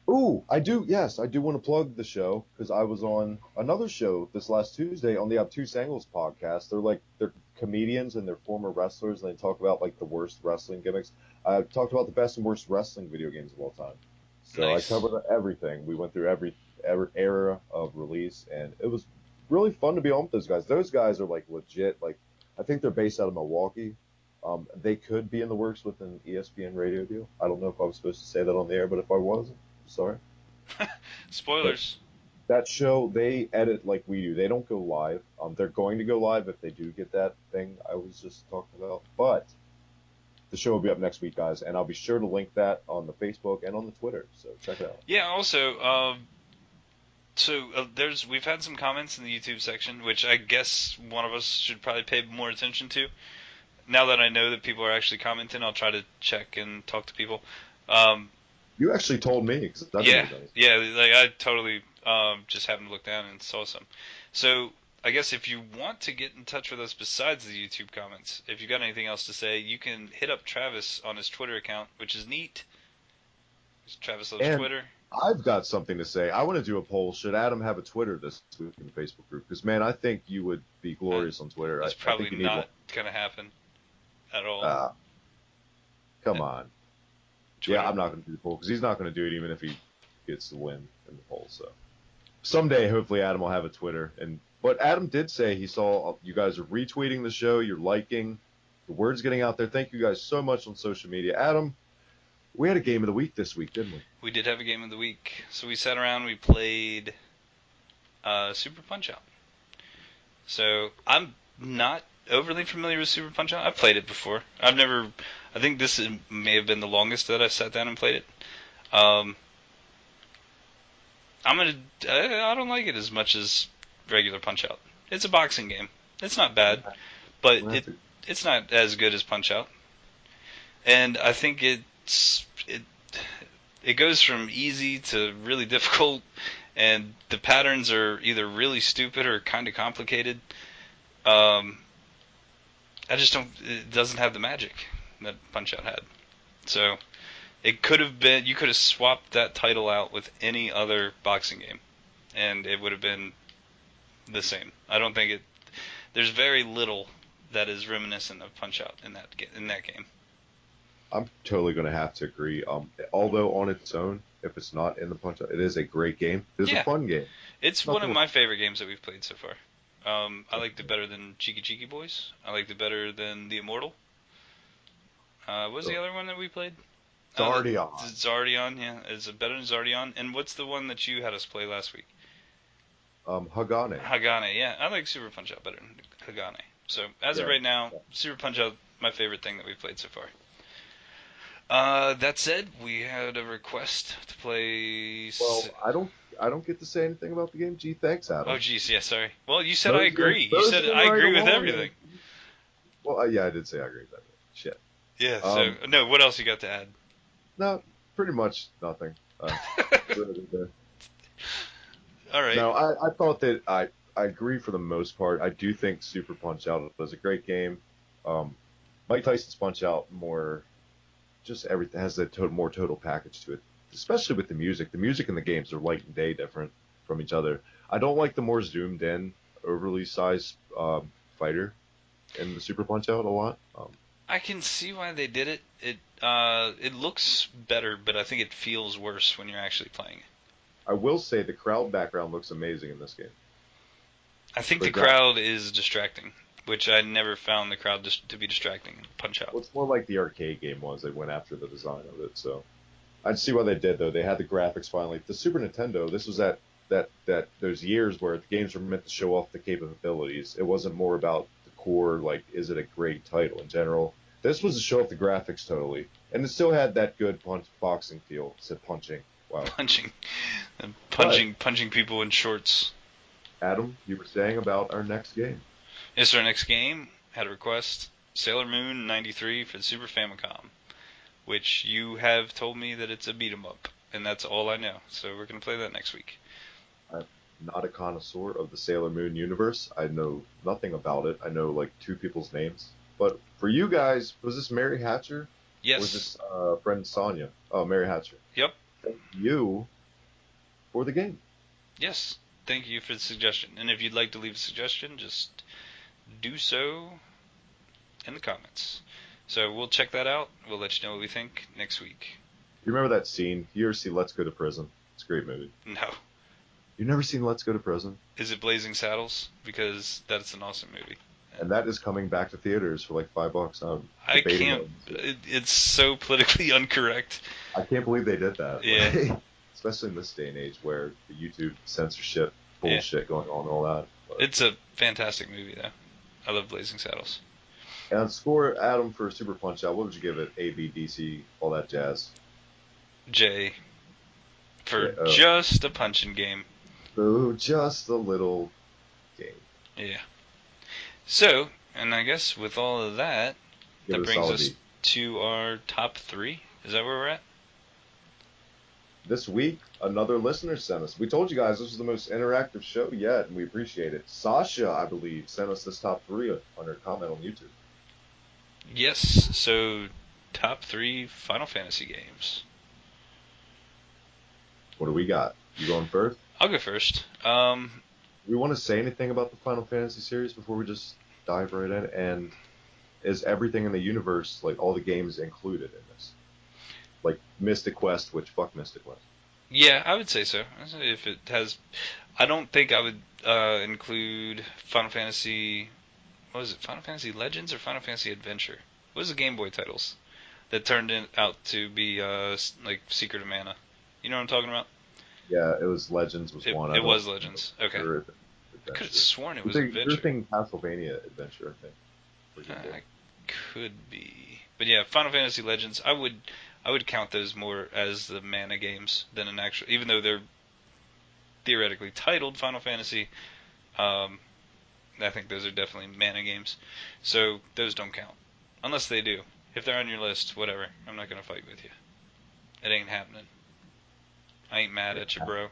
Ooh, I do want to plug the show because I was on another show this last Tuesday on the Obtuse Angles podcast. They're comedians and they're former wrestlers, and they talk about like the worst wrestling gimmicks. I talked about the best and worst wrestling video games of all time. So Nice. I covered everything. We went through every era of release, and it was really fun to be on with those guys. Those guys are like legit, like I think they're based out of Milwaukee. They could be in the works with an ESPN radio deal. I don't know if I was supposed to say that on the air, but if I wasn't, sorry. But Spoilers. that show, they edit like we do. They don't go live. They're going to go live if they do get that thing I was just talking about. But the show will be up next week, guys, and I'll be sure to link that on the Facebook and on the Twitter. So check it out. Yeah. Also, we've had some comments in the YouTube section, which I guess one of us should probably pay more attention to. Now that I know that people are actually commenting, I'll try to check and talk to people. You actually told me because Yeah, like I totally just happened to look down and saw some. So I guess if you want to get in touch with us besides the YouTube comments, if you got anything else to say, you can hit up Travis on his Twitter account, which is neat. Travis loves Twitter. I've got something to say. I want to do a poll. Should Adam have a Twitter this week in the Facebook group? Because, man, I think you would be glorious on Twitter. That's probably not going to happen at all. Come on. Twitter. Yeah, I'm not going to do the poll because he's not going to do it even if he gets the win in the poll. So someday, hopefully, Adam will have a Twitter. But Adam did say he saw you guys are retweeting the show. You're liking. The word's getting out there. Thank you guys so much on social media. Adam, we had a game of the week this week, didn't we? We did have a game of the week. So we sat around, we played Super Punch-Out. So I'm not overly familiar with Super Punch-Out. I've played it before. I think this may have been the longest that I've sat down and played it. I don't like it as much as regular Punch-Out. It's a boxing game. It's not bad, but it's not as good as Punch-Out. And I think it goes from easy to really difficult, and the patterns are either really stupid or kind of complicated. It doesn't have the magic that Punch-Out had. So you could have swapped that title out with any other boxing game, and it would have been the same. I don't think there's very little that is reminiscent of Punch-Out in that game. I'm totally going to have to agree. Although on its own, if it's not in the Punch-Out, it is a great game. It's a fun game. It's one of my favorite games that we've played so far. I liked it better than Cheeky Cheeky Boys. I liked it better than The Immortal. What was the other one that we played? Zardion. Zardion, yeah. Is it better than Zardion? And what's the one that you had us play last week? Hagane. Hagane, yeah. I like Super Punch-Out better than Hagane. So, as of right now, Super Punch-Out, my favorite thing that we've played so far. That said, we had a request to play... Well, I don't get to say anything about the game. Gee, thanks, Adam. Oh, geez, yeah, sorry. Well, you said I agree. You said I agree with everything. Well, yeah, I did say I agree with everything. Shit. Yeah, so, no, what else you got to add? No, pretty much nothing. All right. No, I thought that I agree for the most part. I do think Super Punch-Out was a great game. Mike Tyson's Punch-Out more... just everything has a more total package to it, especially with the music. The music in the games are light and day different from each other. I don't like the more zoomed in, overly sized fighter in the Super Punch-Out a lot. I can see why they did it. It looks better, but I think it feels worse when you're actually playing it. I will say the crowd background looks amazing in this game. I think the crowd is distracting, which I never found the crowd to be distracting in Punch-Out. Well, it's more like the arcade game was. They went after the design of it, so I'd see what they did though. They had the graphics finally. The Super Nintendo. This was that those years where the games were meant to show off the capabilities. It wasn't more about the core. Like, is it a great title in general? This was to show off the graphics totally, and it still had that good boxing feel. It said punching. Wow. Punching people in shorts. Adam, you were saying about our next game. Yes, our next game had a request. Sailor Moon 93 for the Super Famicom, which you have told me that it's a beat 'em up, and that's all I know. So we're going to play that next week. I'm not a connoisseur of the Sailor Moon universe. I know nothing about it. I know like two people's names. But for you guys, was this Mary Hatcher? Yes. Or was this friend Sonia? Oh, Mary Hatcher. Yep. Thank you for the game. Yes. Thank you for the suggestion. And if you'd like to leave a suggestion, just do so in the comments. So we'll check that out. We'll let you know what we think next week. You remember that scene? You ever see Let's Go to Prison? It's a great movie. No. You've never seen Let's Go to Prison? Is it Blazing Saddles? Because that's an awesome movie. and that is coming back to theaters for like $5. I'm I debating can't. it. It's so politically incorrect. I can't believe they did that. Yeah. Like, especially in this day and age where the YouTube censorship bullshit going on and all that. But, It's a fantastic movie, though. I love Blazing Saddles. and on score, Adam, for Super Punch Out, what would you give it? A, B, D, C, all that jazz. J. For Yeah, just a punching game. Oh, just a little game. Yeah. So, and I guess with all of that, Give that it a brings solid us B. to our top 3. Is that where we're at? This week, another listener sent us. We told you guys this was the most interactive show yet, and we appreciate it. Sasha, I believe, sent us this top 3 under a comment on YouTube. Yes. So, top 3 Final Fantasy games. What do we got? You going first? I'll go first. We want to say anything about the Final Fantasy series before we just dive right in? And is everything in the universe, like all the games, included in this? Like Mystic Quest, which fuck Mystic Quest. Yeah, I would say so. If it has, I don't think I would include Final Fantasy. What was it? Final Fantasy Legends or Final Fantasy Adventure? What was the Game Boy titles that turned out to be like Secret of Mana? You know what I'm talking about? Yeah, it was Legends was one. It was Legends. Okay. I could have sworn it was You're Adventure. thinking Castlevania Adventure, I think. I could be, but yeah, Final Fantasy Legends. I would count those more as the Mana games than an actual, even though they're theoretically titled Final Fantasy. I think those are definitely Mana games, so those don't count unless they do. If they're on your list, whatever. I'm not gonna fight with you. It ain't happening. I ain't mad at you, bro.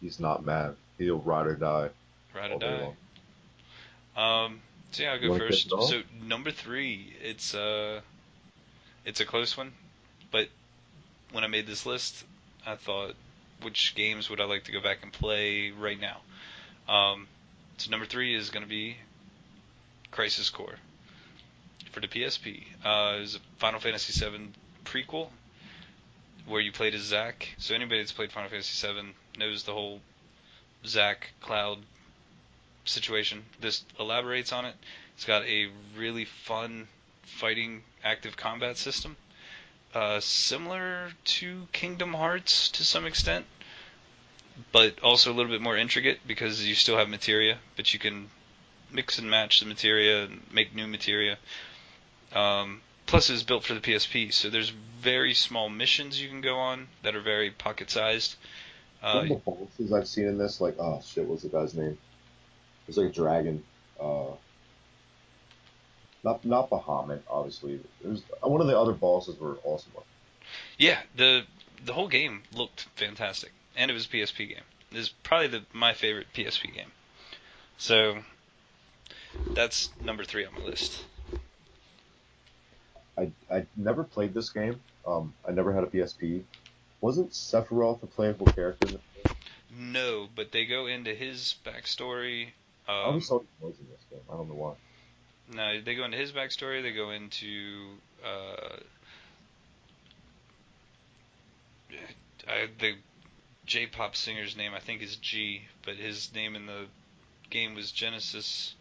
He's not mad. He'll ride or die. Ride or all day die. long. So yeah, I'll You go wanna kick first. it off? So number 3, it's a close one, but when I made this list, I thought, which games would I like to go back and play right now? So number 3 is going to be Crisis Core for the PSP. It was a Final Fantasy VII prequel where you played as Zack. So anybody that's played Final Fantasy VII knows the whole Zack Cloud situation. This elaborates on it. It's got a really fun fighting active combat system, similar to Kingdom Hearts to some extent, but also a little bit more intricate because you still have materia, but you can mix and match the materia and make new materia. Plus, it's built for the PSP, so there's very small missions you can go on that are very pocket-sized. One of the bosses I've seen in this, like, oh shit, what's the guy's name? It's like a dragon. Not Bahamut, obviously. There's one of the other bosses were awesome. Yeah, the whole game looked fantastic, and it was a PSP game. It is probably my favorite PSP game. So that's number 3 on my list. I never played this game. I never had a PSP. Wasn't Sephiroth a playable character in this game? No, but they go into his backstory. I always thought he was in this game. I don't know why. No, they go into his backstory. They go into the J-pop singer's name. I think is G, but his name in the game was Genesis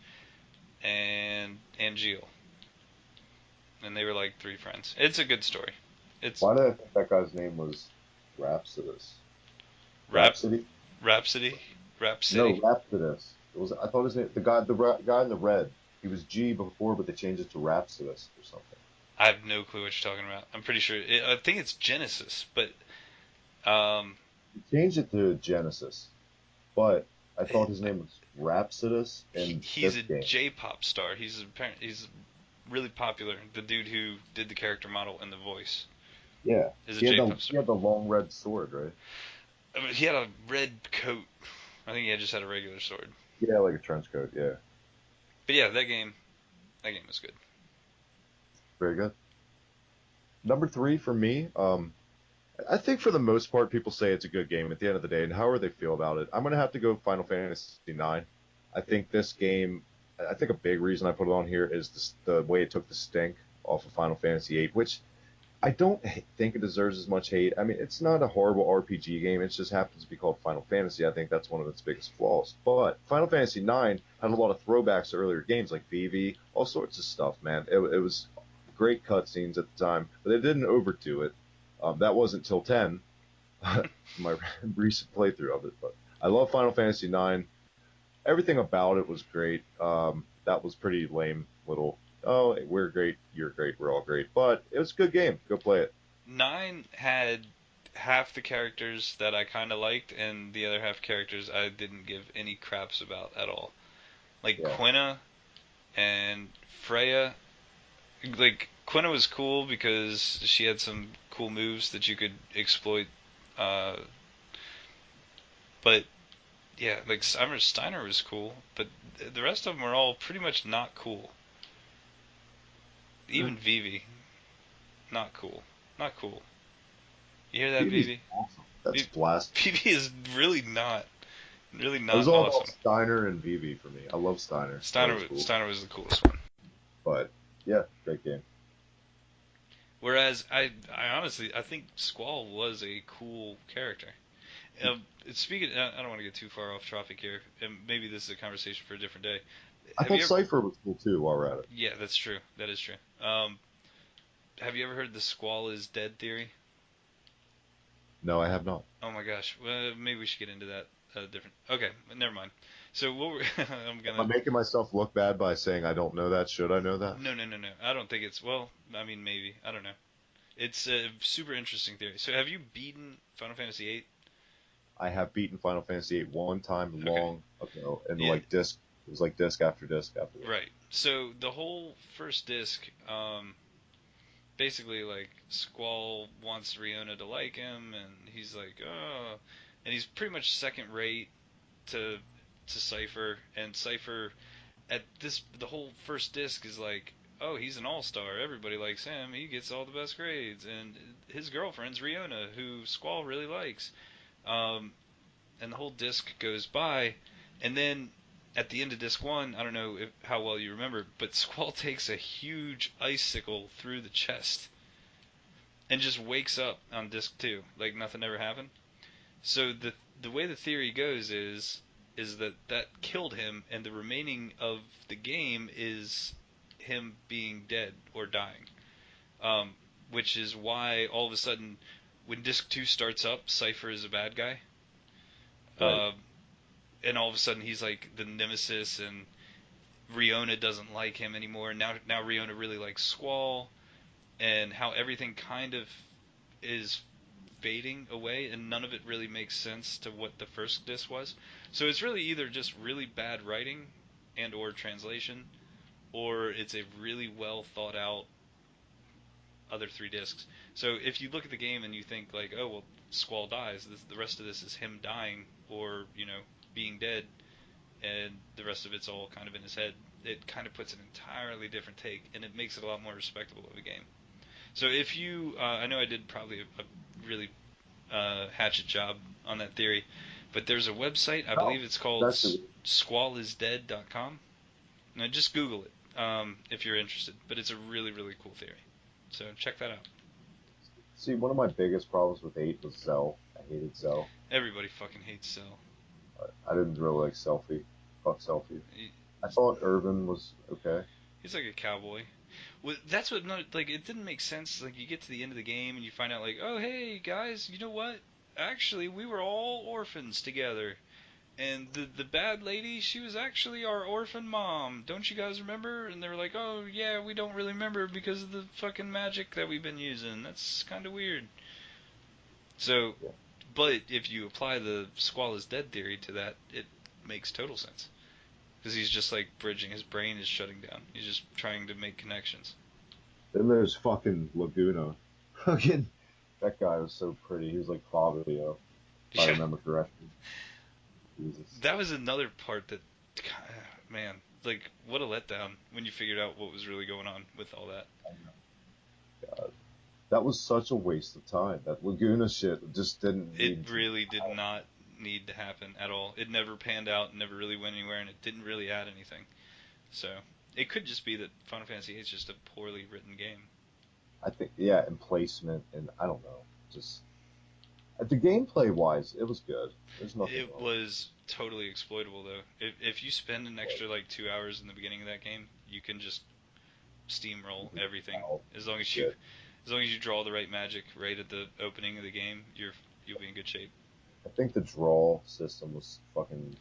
and Angeal, and they were like 3 friends. It's a good story. Why did I think that guy's name was Rhapsodus? Rhapsody? Rhapsody. No, Rhapsodus. I thought his name, the guy in the red. He was G before, but they changed it to Rhapsodus or something. I have no clue what you're talking about. I'm pretty sure. I think it's Genesis, but He changed it to Genesis, but I thought his name was Rhapsodus. And he's a J-pop star. He's really popular. The dude who did the character model and the voice. Yeah, Is a he J-pop star. had the long red sword, right? I mean, he had a red coat. I think he just had a regular sword. Yeah, like a trench coat. Yeah. But yeah, that game was good. Very good. Number 3 for me, I think for the most part people say it's a good game at the end of the day, and however they feel about it, I'm going to have to go Final Fantasy IX. I think this game, I think a big reason I put it on here is the way it took the stink off of Final Fantasy VIII, which I don't think it deserves as much hate. I mean, it's not a horrible RPG game. It just happens to be called Final Fantasy. I think that's one of its biggest flaws. But Final Fantasy IX had a lot of throwbacks to earlier games like VV, all sorts of stuff, man. It was great cutscenes at the time, but they didn't overdo it. That wasn't till 10, my recent playthrough of it. But I love Final Fantasy IX. Everything about it was great. That was pretty lame little, oh, we're great, you're great, we're all great. But it was a good game. Go play it. 9 had half the characters that I kind of liked, and the other half characters I didn't give any craps about at all. Like Yeah. Quina and Freya. Like Quina was cool because she had some cool moves that you could exploit. Uh, but yeah, like Summer Steiner was cool, but the rest of them are all pretty much not cool. Even Vivi, not cool, not cool. You hear that, BB's Vivi? awesome. That's Vi- blast. Vivi is really It was not all awesome. about Steiner and Vivi for me. I love Steiner. That was cool. Steiner was the coolest one. But yeah, great game. Whereas I honestly I think Squall was a cool character. Speaking, I don't want to get too far off topic here, and maybe this is a conversation for a different day. I Have thought you ever? Cypher was cool too while we're at it. Yeah, that's true. That is true. Have you ever heard the Squall is dead theory? No, I have not. Oh my gosh. Well, maybe we should get into that different. Okay, never mind. So what we're I'm Am I gonna. making myself look bad by saying I don't know that? Should I know that? No, no, no, no. I don't think it's. Well, I mean, maybe. I don't know. It's a super interesting theory. So have you beaten Final Fantasy VIII? I have beaten Final Fantasy VIII one time Okay. long ago, and Yeah. like disc, it was like disc after disc after disc. Right. So the whole first disc, basically like Squall wants Riona to like him, and he's like, oh, and he's pretty much second rate to Cypher, and Cypher at this the whole first disc is like, oh, he's an all-star, everybody likes him, he gets all the best grades, and his girlfriend's Riona, who Squall really likes, um, and the whole disc goes by, and then at the end of disc one, I don't know how well you remember, but Squall takes a huge icicle through the chest and just wakes up on disc two, like nothing ever happened. So the way the theory goes is that killed him, and the remaining of the game is him being dead or dying, um, which is why all of a sudden when disc two starts up, Cypher is a bad guy. Right. Um, and all of a sudden he's like the nemesis, and Riona doesn't like him anymore. Now Riona really likes Squall, and how everything kind of is fading away, and none of it really makes sense to what the first disc was. So it's really either just really bad writing and or translation, or it's a really well thought out other three discs. So if you look at the game and you think like, oh well, Squall dies, the rest of this is him dying or being dead, and the rest of it's all kind of in his head. It kind of puts an entirely different take, and it makes it a lot more respectable of a game. So if you, I know I did probably a really hatchet job on that theory, but there's a website, I believe it's called That's it. squallisdead.com. Now just Google it if you're interested, but it's a really, really cool theory. So check that out. See, one of my biggest problems with 8 was Zell. I hated Zell. Everybody fucking hates Cell. I didn't really like Selfie. Fuck Selfie. He- I thought Irvin was okay. He's like a cowboy. Well, that's what like it didn't make sense. Like you get to the end of the game and you find out like, oh hey guys, you know what? Actually, we were all orphans together, and the bad lady, she was actually our orphan mom. Don't you guys remember? And they were like, oh yeah, we don't really remember because of the fucking magic that we've been using. That's kind of weird. So, Yeah. but if you apply the Squall is dead theory to that, it makes total sense. Because he's just like bridging. His brain is shutting down. He's just trying to make connections. Then there's fucking Laguna. Fucking that guy was so pretty. He was like Fabio, if I Yeah, remember correctly. Jesus. that was another part that, man, like what a letdown when you figured out what was really going on with all that. God. That was such a waste of time. That Laguna shit just didn't It need really did not need to happen at all. It never panned out, never really went anywhere, and it didn't really add anything. So it could just be that Final Fantasy VIII is just a poorly written game. I think, yeah, and placement, and I don't know, just the gameplay wise, it was good. There's nothing It wrong. was totally exploitable though. If you spend an extra like 2 hours in the beginning of that game, you can just steamroll everything. Wow, As long as you shit. as long as you draw the right magic right at the opening of the game, you'll be in good shape. I think the draw system was fucking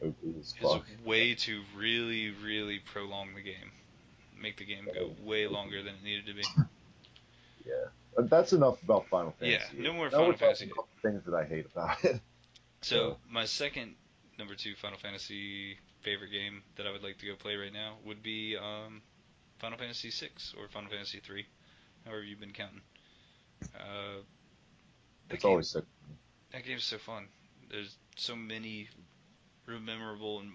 OP as It's a fuck. way to really, really prolong the game, make the game go way longer than it needed to be. Yeah. But that's enough about Final Yeah, Fantasy no VIII. more Now we're Final talking Fantasy. about the things that I hate about it. So my second number two Final Fantasy favorite game that I would like to go play right now would be Final Fantasy 6 or Final Fantasy 3, however you've been counting. Uh, that It's game, always sick. that game's so fun. There's so many memorable and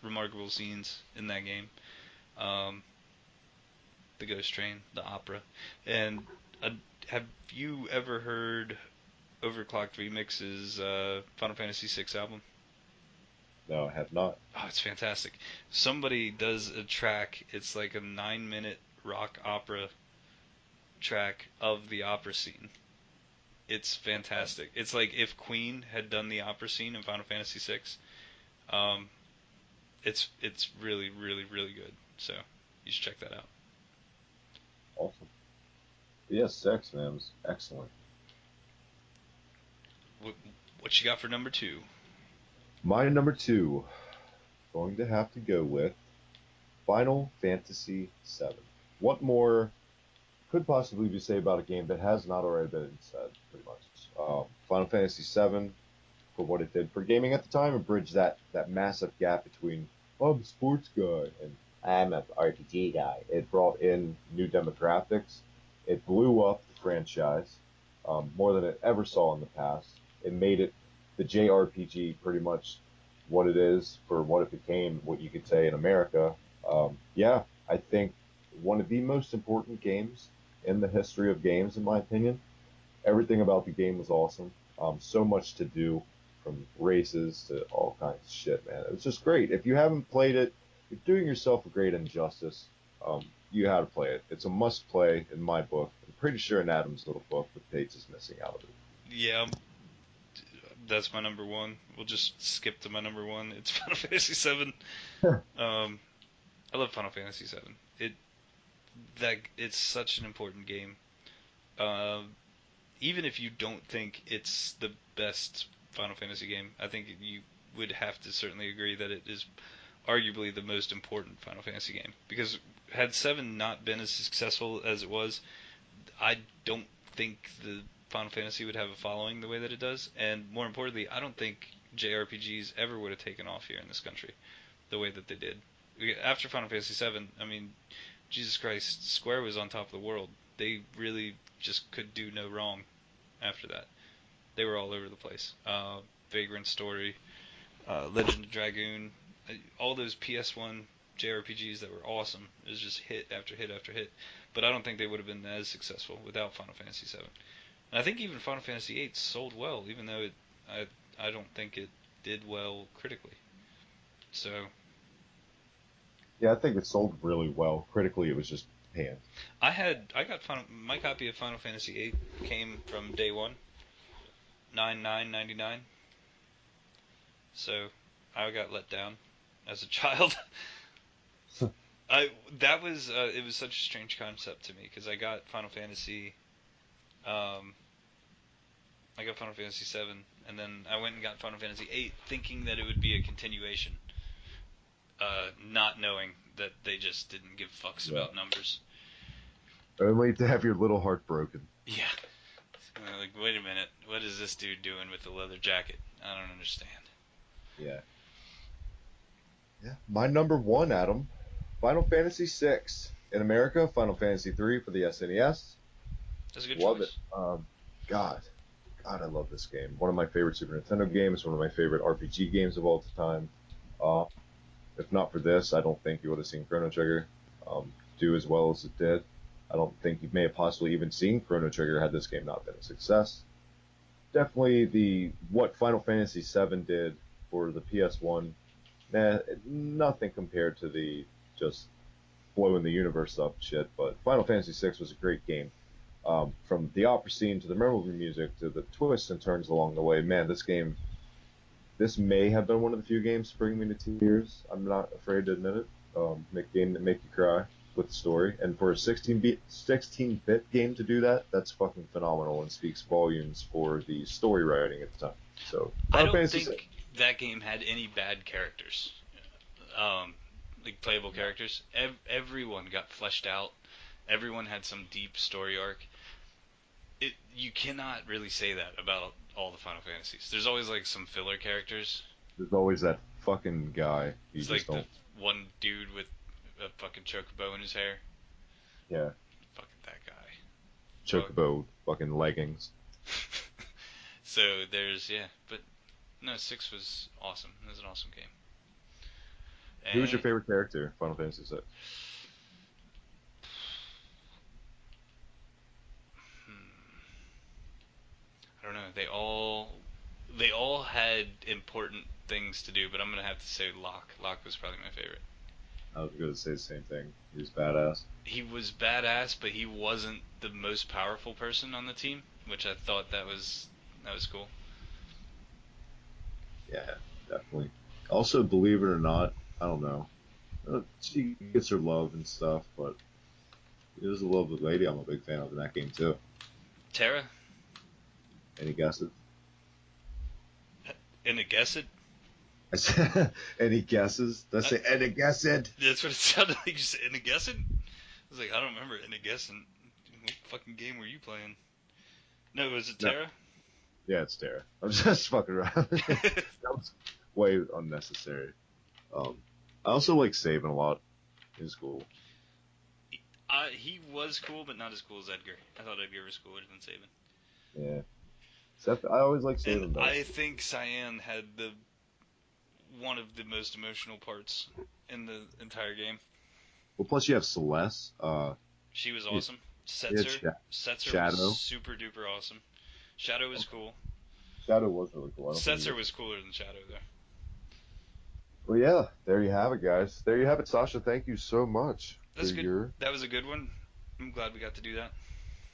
remarkable scenes in that game. Um, the Ghost Train, the opera, and have you ever heard Overclocked Remix's Final Fantasy 6 album? No, I have not. Oh, it's fantastic. Somebody does a track. It's like a 9-minute rock opera track of the opera scene. It's fantastic. It's like if Queen had done the opera scene in Final Fantasy VI. Um, it's really really really good. So you should check that out. Awesome. Yes, sex, man, was excellent. What, what you got for number two? My number two, going to have to go with Final Fantasy VII. What more could possibly be said about a game that has not already been said, pretty much? Final Fantasy VII, for what it did for gaming at the time, and bridged that massive gap between, oh, I'm a sports guy and I'm an RPG guy. It brought in new demographics. It blew up the franchise more than it ever saw in the past. It made it the JRPG pretty much what it is for what it became, what you could say in America. Yeah, I think one of the most important games in the history of games, in my opinion. Everything about the game was awesome. So much to do, from races to all kinds of shit, man. It was just great. If you haven't played it, you're doing yourself a great injustice. You had to play it. It's a must play in my book. I'm pretty sure in Adam's little book, but Paige is missing out of it. Yeah, that's my number one. We'll just skip to my number one. It's Final Fantasy VII. I love Final Fantasy VII. It's such an important game. Uh, Even if you don't think it's the best Final Fantasy game, I think you would have to certainly agree that it is arguably the most important Final Fantasy game. Because had 7 not been as successful as it was, I don't think the Final Fantasy would have a following the way that it does. And more importantly, I don't think JRPGs ever would have taken off here in this country the way that they did. After Final Fantasy 7, I mean, Jesus Christ, Square was on top of the world. They really just could do no wrong after that. They were all over the place. Vagrant Story, Legend of Dragoon, all those PS1 JRPGs that were awesome. It was just hit after hit after hit. But I don't think they would have been as successful without Final Fantasy VII. And I think even Final Fantasy VIII sold well, even though I don't think it did well critically. So Yeah, I think it sold really well. Critically, it was just panned. I got my copy of Final Fantasy VIII came from day one, 9/9/99. So I got let down as a child. It was such a strange concept to me because I got Final Fantasy VII, and then I went and got Final Fantasy VIII, thinking that it would be a continuation, not knowing that they just didn't give fucks Yeah. about numbers. Only to have your little heart broken. Yeah. Like, wait a minute, what is this dude doing with the leather jacket? I don't understand. Yeah. Yeah. My number one, Adam, Final Fantasy VI. In America, Final Fantasy III for the SNES. That's a good Love choice. it. God, I love this game. One of my favorite Super Nintendo games. One of my favorite RPG games of all time. Uh, if not for this, I don't think you would have seen Chrono Trigger do as well as it did. I don't think you may have possibly even seen Chrono Trigger had this game not been a success. Definitely what Final Fantasy VII did for the PS1, nothing compared to the just blowing the universe up and shit, but Final Fantasy VI was a great game. From the opera scene to the memorable music to the twists and turns along the way, man, this may have been one of the few games to bring me to tears. I'm not afraid to admit it. Game that make you cry with the story, and for a 16-bit game to do that, that's fucking phenomenal and speaks volumes for the story writing at the time. So I don't think that game had any bad characters, like playable characters. Everyone got fleshed out. Everyone had some deep story arc. You cannot really say that about all the Final Fantasies. There's always like some filler characters. There's always that fucking guy. He's like the one dude with a fucking chocobo in his hair. Yeah. Fucking that guy. Chocobo fucking leggings. So there's, but no, 6 was awesome. It was an awesome game. Who was your favorite character, Final Fantasy VI? I don't know. They all had important things to do, but I'm gonna have to say Locke. Locke was probably my favorite. I was going to say the same thing. He was badass. He was badass, but he wasn't the most powerful person on the team, which I thought that was cool. Yeah, definitely. Also, believe it or not, I don't know. She gets her love and stuff, but there's a lovely lady I'm a big fan of in that game too. Terra? Any guesses? Any guesses? Any guesses? Did I say any guesses? That's what it sounded like. You said any guessing? I was like, I don't remember any guessing. What fucking game were you playing? No, was it Terra? No. Yeah, it's Terra. I'm just fucking around. That was way unnecessary. I also like Sabin a lot. He's cool. He was cool, but not as cool as Edgar. I thought Edgar was cooler than Sabin. Yeah. I always like Sabin. And I think Cyan had one of the most emotional parts in the entire game. Well, plus you have Celeste. She was awesome. Setzer was super duper awesome. Shadow was cool. Shadow was really cool. Setzer was cooler than Shadow, though. Well, yeah, there you have it, guys. There you have it, Sasha. Thank you so much. That's good. That was a good one. I'm glad we got to do that.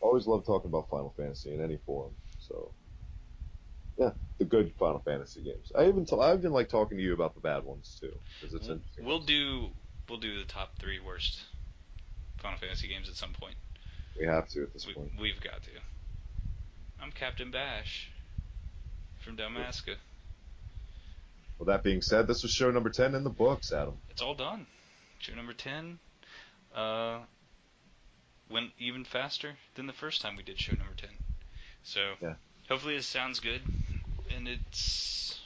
Always love talking about Final Fantasy in any form. So, yeah, the good Final Fantasy games. I even like talking to you about the bad ones too, because it's interesting. We'll do the top 3 worst Final Fantasy games at some point. We have to at this point. We've got to. I'm Captain Bash from Dalmasca. Well, that being said, this was show number 10 in the books, Adam. It's all done. Show number 10 went even faster than the first time we did show number 10. So, hopefully it sounds good. And it's...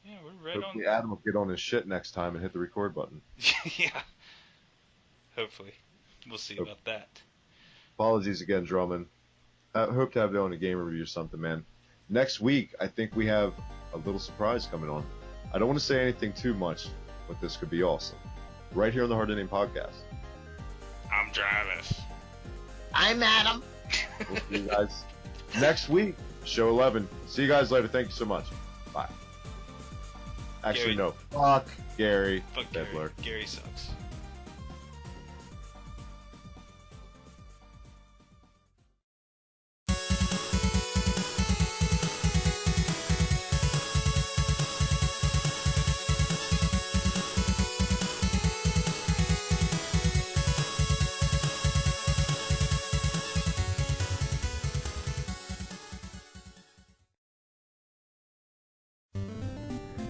Yeah, we're right hopefully on... Adam will get on his shit next time and hit the record button. Yeah. Hopefully. We'll see about that. Apologies again, Drummond. I hope to have you on a game review or something, man. Next week, I think we have a little surprise coming on. I don't want to say anything too much, but this could be awesome. Right here on the Hard to Name podcast. I'm Travis. I'm Adam. We'll see you guys next week, show 11. See you guys later. Thank you so much. Bye. Actually, Gary. no. Fuck Gary. Fuck Gary. Gary sucks.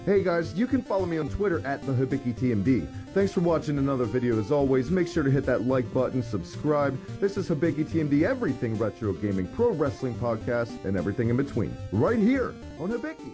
Hey guys, you can follow me on Twitter at TheHibikitMD. Thanks for watching another video. As always, make sure to hit that like button, subscribe. This is HibikitMD, everything retro gaming, pro wrestling podcast, and everything in between. Right here on Hibiki.